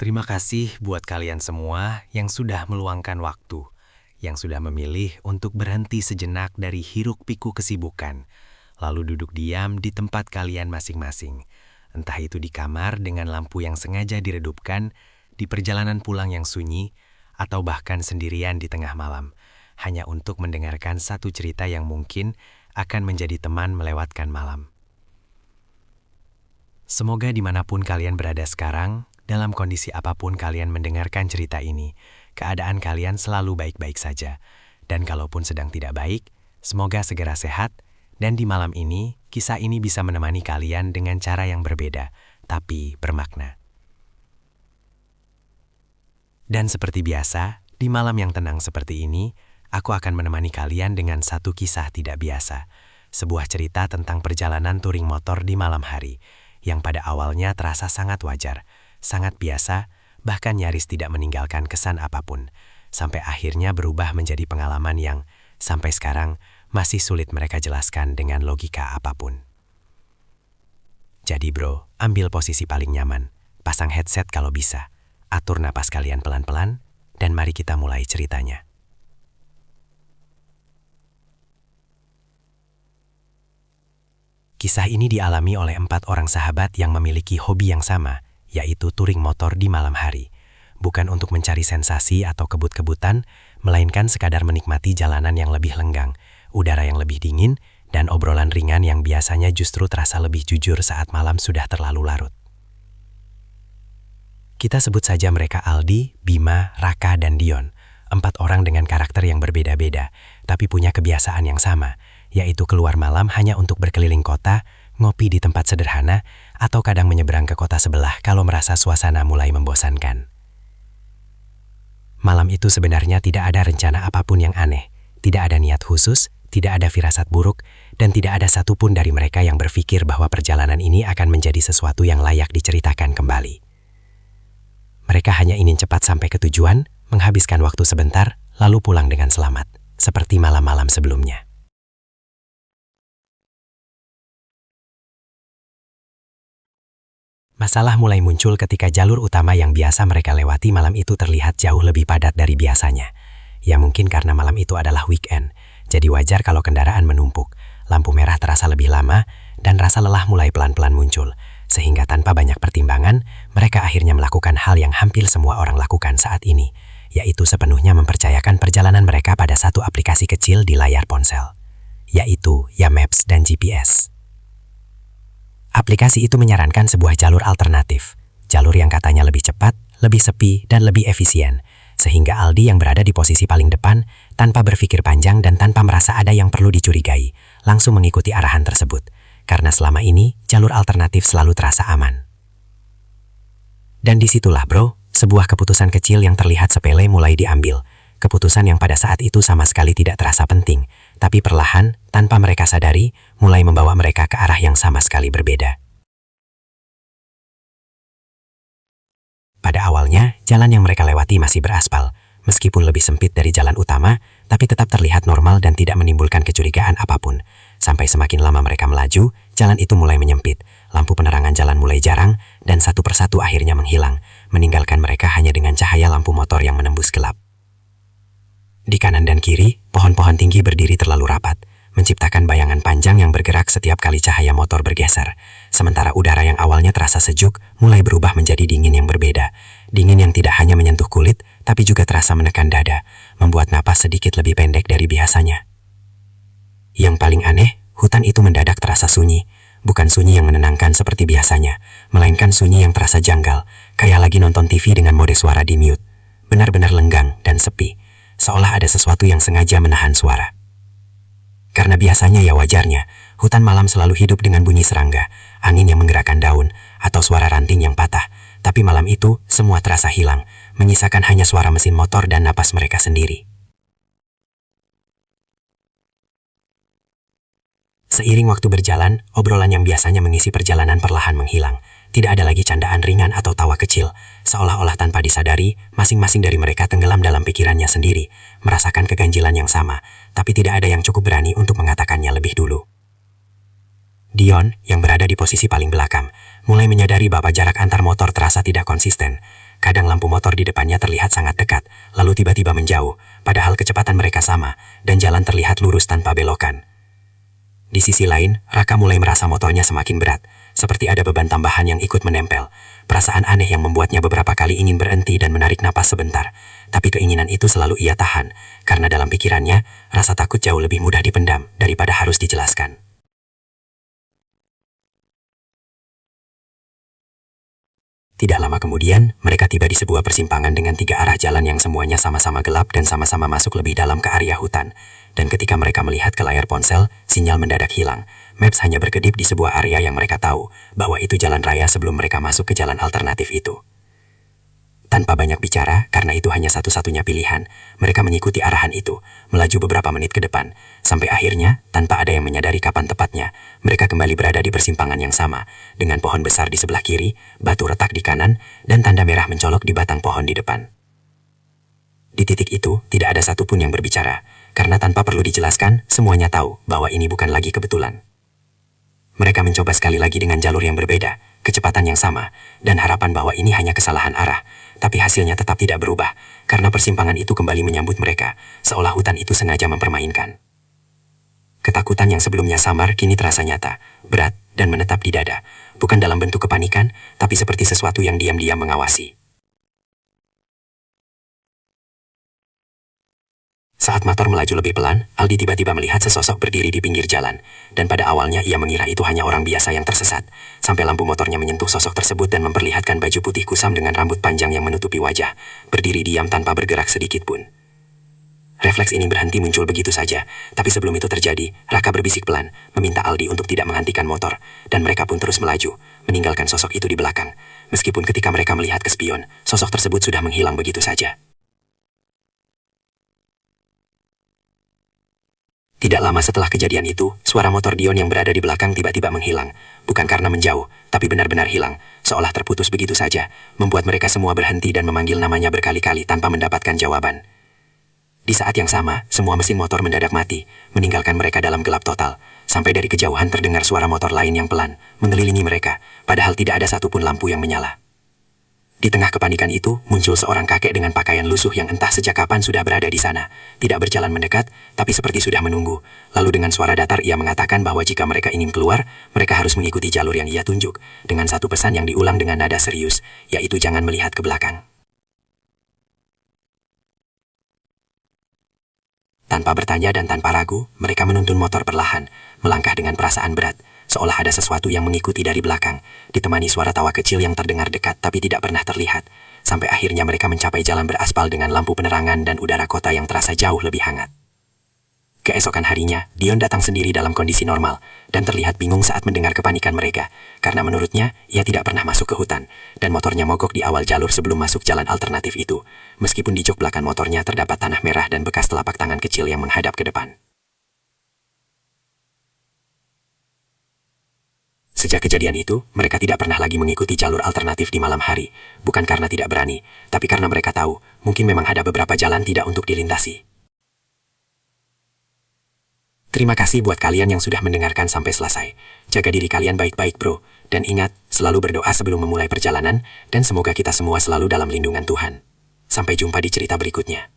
Terima kasih buat kalian semua yang sudah meluangkan waktu, yang sudah memilih untuk berhenti sejenak dari hiruk-pikuk kesibukan, lalu duduk diam di tempat kalian masing-masing. Entah itu di kamar dengan lampu yang sengaja diredupkan, di perjalanan pulang yang sunyi, atau bahkan sendirian di tengah malam, hanya untuk mendengarkan satu cerita yang mungkin akan menjadi teman melewatkan malam. Semoga dimanapun kalian berada sekarang, dalam kondisi apapun kalian mendengarkan cerita ini, keadaan kalian selalu baik-baik saja. Dan kalaupun sedang tidak baik, semoga segera sehat, dan di malam ini, kisah ini bisa menemani kalian dengan cara yang berbeda, tapi bermakna. Dan seperti biasa, di malam yang tenang seperti ini, aku akan menemani kalian dengan satu kisah tidak biasa. Sebuah cerita tentang perjalanan touring motor di malam hari, yang pada awalnya terasa sangat wajar, sangat biasa, bahkan nyaris tidak meninggalkan kesan apapun, sampai akhirnya berubah menjadi pengalaman yang, sampai sekarang, masih sulit mereka jelaskan dengan logika apapun. Jadi bro, ambil posisi paling nyaman, pasang headset kalau bisa, atur napas kalian pelan-pelan, dan mari kita mulai ceritanya. Kisah ini dialami oleh 4 orang sahabat yang memiliki hobi yang sama, yaitu touring motor di malam hari. Bukan untuk mencari sensasi atau kebut-kebutan, melainkan sekadar menikmati jalanan yang lebih lenggang, udara yang lebih dingin, dan obrolan ringan yang biasanya justru terasa lebih jujur saat malam sudah terlalu larut. Kita sebut saja mereka Aldi, Bima, Raka, dan Dion. 4 orang dengan karakter yang berbeda-beda, tapi punya kebiasaan yang sama, yaitu keluar malam hanya untuk berkeliling kota, ngopi di tempat sederhana, atau kadang menyeberang ke kota sebelah kalau merasa suasana mulai membosankan. Malam itu sebenarnya tidak ada rencana apapun yang aneh, tidak ada niat khusus, tidak ada firasat buruk, dan tidak ada satupun dari mereka yang berpikir bahwa perjalanan ini akan menjadi sesuatu yang layak diceritakan kembali. Mereka hanya ingin cepat sampai ke tujuan, menghabiskan waktu sebentar, lalu pulang dengan selamat, seperti malam-malam sebelumnya. Masalah mulai muncul ketika jalur utama yang biasa mereka lewati malam itu terlihat jauh lebih padat dari biasanya. Ya mungkin karena malam itu adalah weekend, jadi wajar kalau kendaraan menumpuk, lampu merah terasa lebih lama, dan rasa lelah mulai pelan-pelan muncul. Sehingga tanpa banyak pertimbangan, mereka akhirnya melakukan hal yang hampir semua orang lakukan saat ini, yaitu sepenuhnya mempercayakan perjalanan mereka pada satu aplikasi kecil di layar ponsel, yaitu Maps dan GPS. Aplikasi itu menyarankan sebuah jalur alternatif, jalur yang katanya lebih cepat, lebih sepi, dan lebih efisien, sehingga Aldi yang berada di posisi paling depan, tanpa berpikir panjang dan tanpa merasa ada yang perlu dicurigai, langsung mengikuti arahan tersebut, karena selama ini jalur alternatif selalu terasa aman. Dan disitulah bro, sebuah keputusan kecil yang terlihat sepele mulai diambil, keputusan yang pada saat itu sama sekali tidak terasa penting, tapi perlahan, tanpa mereka sadari, mulai membawa mereka ke arah yang sama sekali berbeda. Pada awalnya, jalan yang mereka lewati masih beraspal, meskipun lebih sempit dari jalan utama, tapi tetap terlihat normal dan tidak menimbulkan kecurigaan apapun. Sampai semakin lama mereka melaju, jalan itu mulai menyempit, lampu penerangan jalan mulai jarang, dan satu persatu akhirnya menghilang, meninggalkan mereka hanya dengan cahaya lampu motor yang menembus gelap. Di kanan dan kiri, pohon-pohon tinggi berdiri terlalu rapat, menciptakan bayangan panjang yang bergerak setiap kali cahaya motor bergeser. Sementara udara yang awalnya terasa sejuk, mulai berubah menjadi dingin yang berbeda. Dingin yang tidak hanya menyentuh kulit, tapi juga terasa menekan dada, membuat napas sedikit lebih pendek dari biasanya. Yang paling aneh, hutan itu mendadak terasa sunyi. Bukan sunyi yang menenangkan seperti biasanya, melainkan sunyi yang terasa janggal, kayak lagi nonton TV dengan mode suara di mute. Benar-benar lenggang dan sepi, seolah ada sesuatu yang sengaja menahan suara. Karena biasanya ya wajarnya, hutan malam selalu hidup dengan bunyi serangga, angin yang menggerakkan daun, atau suara ranting yang patah. Tapi malam itu, semua terasa hilang, menyisakan hanya suara mesin motor dan napas mereka sendiri. Seiring waktu berjalan, obrolan yang biasanya mengisi perjalanan perlahan menghilang. Tidak ada lagi candaan ringan atau tawa kecil. Seolah-olah tanpa disadari, masing-masing dari mereka tenggelam dalam pikirannya sendiri, merasakan keganjilan yang sama, tapi tidak ada yang cukup berani untuk mengatakannya lebih dulu. Dion, yang berada di posisi paling belakang, mulai menyadari bahwa jarak antar motor terasa tidak konsisten. Kadang lampu motor di depannya terlihat sangat dekat, lalu tiba-tiba menjauh, padahal kecepatan mereka sama, dan jalan terlihat lurus tanpa belokan. Di sisi lain, Raka mulai merasa motornya semakin berat, seperti ada beban tambahan yang ikut menempel. Perasaan aneh yang membuatnya beberapa kali ingin berhenti dan menarik napas sebentar. Tapi keinginan itu selalu ia tahan, karena dalam pikirannya, rasa takut jauh lebih mudah dipendam daripada harus dijelaskan. Tidak lama kemudian, mereka tiba di sebuah persimpangan dengan 3 arah jalan yang semuanya sama-sama gelap dan sama-sama masuk lebih dalam ke area hutan. Dan ketika mereka melihat ke layar ponsel, sinyal mendadak hilang. Maps hanya berkedip di sebuah area yang mereka tahu, bahwa itu jalan raya sebelum mereka masuk ke jalan alternatif itu. Tanpa banyak bicara, karena itu hanya satu-satunya pilihan, mereka mengikuti arahan itu, melaju beberapa menit ke depan, sampai akhirnya, tanpa ada yang menyadari kapan tepatnya, mereka kembali berada di persimpangan yang sama, dengan pohon besar di sebelah kiri, batu retak di kanan, dan tanda merah mencolok di batang pohon di depan. Di titik itu, tidak ada satupun yang berbicara, karena tanpa perlu dijelaskan, semuanya tahu bahwa ini bukan lagi kebetulan. Mereka mencoba sekali lagi dengan jalur yang berbeda, kecepatan yang sama, dan harapan bahwa ini hanya kesalahan arah, tapi hasilnya tetap tidak berubah, karena persimpangan itu kembali menyambut mereka, seolah hutan itu sengaja mempermainkan. Ketakutan yang sebelumnya samar kini terasa nyata, berat, dan menetap di dada, bukan dalam bentuk kepanikan, tapi seperti sesuatu yang diam-diam mengawasi. Saat motor melaju lebih pelan, Aldi tiba-tiba melihat sesosok berdiri di pinggir jalan, dan pada awalnya ia mengira itu hanya orang biasa yang tersesat, sampai lampu motornya menyentuh sosok tersebut dan memperlihatkan baju putih kusam dengan rambut panjang yang menutupi wajah, berdiri diam tanpa bergerak sedikit pun. Refleks ini berhenti muncul begitu saja, tapi sebelum itu terjadi, Raka berbisik pelan, meminta Aldi untuk tidak menghentikan motor, dan mereka pun terus melaju, meninggalkan sosok itu di belakang. Meskipun ketika mereka melihat ke spion, sosok tersebut sudah menghilang begitu saja. Tidak lama setelah kejadian itu, suara motor Dion yang berada di belakang tiba-tiba menghilang. Bukan karena menjauh, tapi benar-benar hilang, seolah terputus begitu saja, membuat mereka semua berhenti dan memanggil namanya berkali-kali tanpa mendapatkan jawaban. Di saat yang sama, semua mesin motor mendadak mati, meninggalkan mereka dalam gelap total. Sampai dari kejauhan terdengar suara motor lain yang pelan, mengelilingi mereka, padahal tidak ada satupun lampu yang menyala. Di tengah kepanikan itu, muncul seorang kakek dengan pakaian lusuh yang entah sejak kapan sudah berada di sana. Tidak berjalan mendekat, tapi seperti sudah menunggu. Lalu dengan suara datar ia mengatakan bahwa jika mereka ingin keluar, mereka harus mengikuti jalur yang ia tunjuk, dengan satu pesan yang diulang dengan nada serius, yaitu jangan melihat ke belakang. Tanpa bertanya dan tanpa ragu, mereka menuntun motor perlahan, melangkah dengan perasaan berat, seolah ada sesuatu yang mengikuti dari belakang, ditemani suara tawa kecil yang terdengar dekat tapi tidak pernah terlihat, sampai akhirnya mereka mencapai jalan beraspal dengan lampu penerangan dan udara kota yang terasa jauh lebih hangat. Keesokan harinya, Dion datang sendiri dalam kondisi normal, dan terlihat bingung saat mendengar kepanikan mereka, karena menurutnya, ia tidak pernah masuk ke hutan, dan motornya mogok di awal jalur sebelum masuk jalan alternatif itu, meskipun di jok belakang motornya terdapat tanah merah dan bekas telapak tangan kecil yang menghadap ke depan. Sejak kejadian itu, mereka tidak pernah lagi mengikuti jalur alternatif di malam hari, bukan karena tidak berani, tapi karena mereka tahu, mungkin memang ada beberapa jalan tidak untuk dilintasi. Terima kasih buat kalian yang sudah mendengarkan sampai selesai. Jaga diri kalian baik-baik bro, dan ingat, selalu berdoa sebelum memulai perjalanan, dan semoga kita semua selalu dalam lindungan Tuhan. Sampai jumpa di cerita berikutnya.